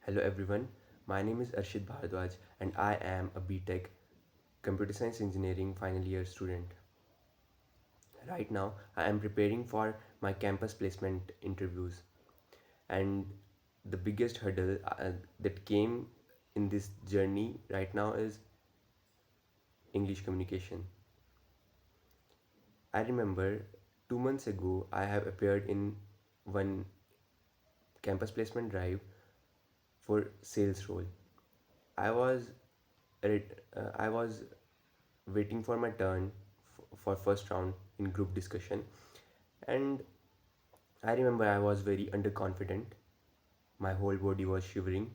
Hello everyone, my name is Arshit Bhardwaj and I am a BTech Computer Science Engineering final year student. Right now, I am preparing for my campus placement interviews, and the biggest hurdle that came in this journey right now is English communication. I remember 2 months ago I have appeared in one campus placement drive for sales role. I was I was waiting for my turn for first round in group discussion, and I remember I was very underconfident. My whole body was shivering,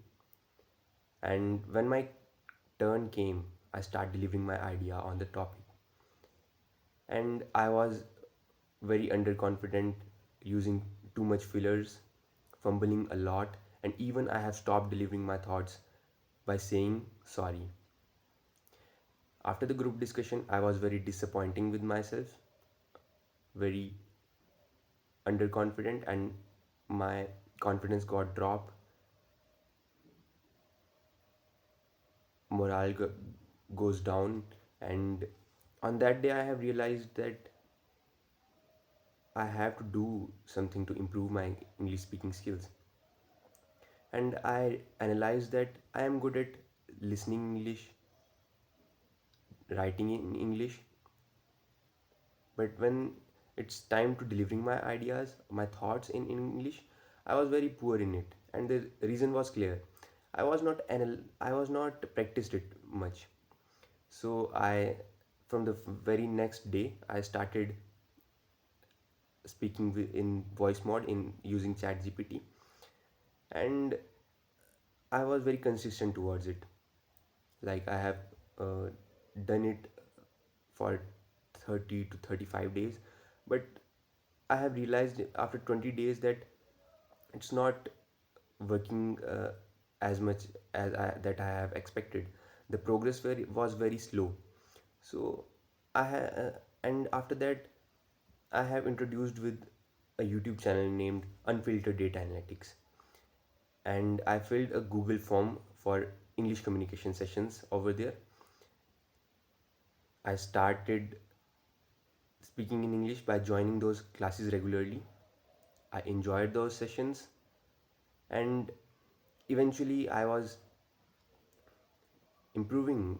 and when my turn came, I started delivering my idea on the topic, and I was very underconfident, using too much fillers, fumbling a lot, and even I have stopped delivering my thoughts by saying sorry. After the group discussion, I was very disappointing with myself, very underconfident, and my confidence got dropped, morale goes down, and on that day I have realized that I have to do something to improve my English speaking skills. And I analyzed that I am good at listening English, writing in English, but when it's time to delivering my ideas, my thoughts in English, I was very poor in it. And the reason was clear. I was not practiced it much. So I from the very next day I started speaking in voice mode in using chat GPT, and I was very consistent towards it. Like I have uh, done it for 30 to 35 days, but I have realized after 20 days that it's not working as much that I have expected. The progress was very slow. So and after that I have introduced with a YouTube channel named Unfiltered Data Analytics, and I filled a Google form for English communication sessions over there. I started speaking in English by joining those classes regularly. I enjoyed those sessions, and eventually I was improving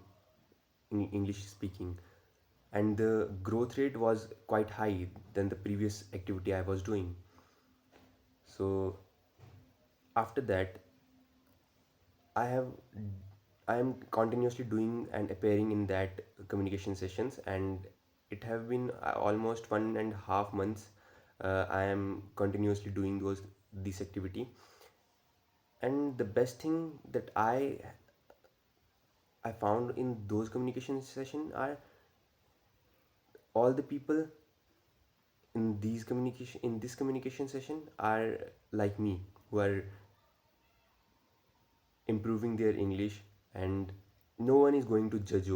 in English speaking, and the growth rate was quite high than the previous activity I was doing. So after that, I have I am continuously doing and appearing in that communication sessions, and it have been almost 1.5 months. I am continuously doing this activity, and the best thing that I found in those communication session are all the people in this communication session are like me, who are improving their English, and no one is going to judge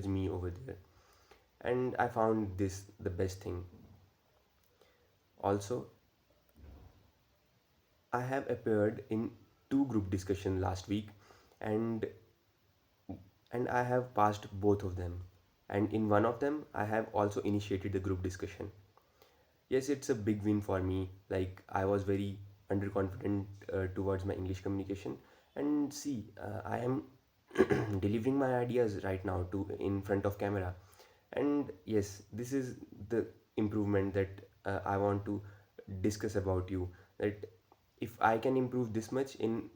me over there. And I found this the best thing. Also, I have appeared in two group discussion last week, and I have passed both of them. And in one of them, I have also initiated the group discussion. Yes, it's a big win for me. Like I was very underconfident towards my English communication, and see, I am delivering my ideas right now to in front of camera, and yes, this is the improvement that I want to discuss about you. That if I can improve this much in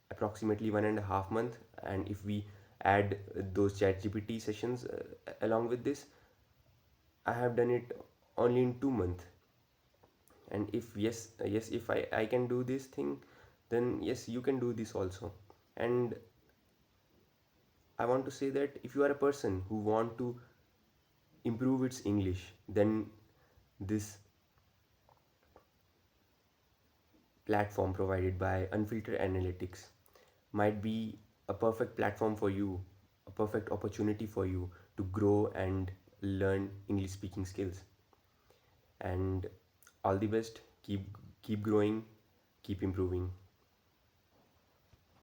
approximately 1.5 month, and if we add those chat GPT sessions along with this, I have done it only in 2 months. And if yes, if I can do this thing, then yes, you can do this also. And I want to say that if you are a person who want to improve its English, then this platform provided by Unfiltered Analytics might be a perfect platform for you, a perfect opportunity for you to grow and learn English speaking skills. And all the best. Keep growing, keep improving.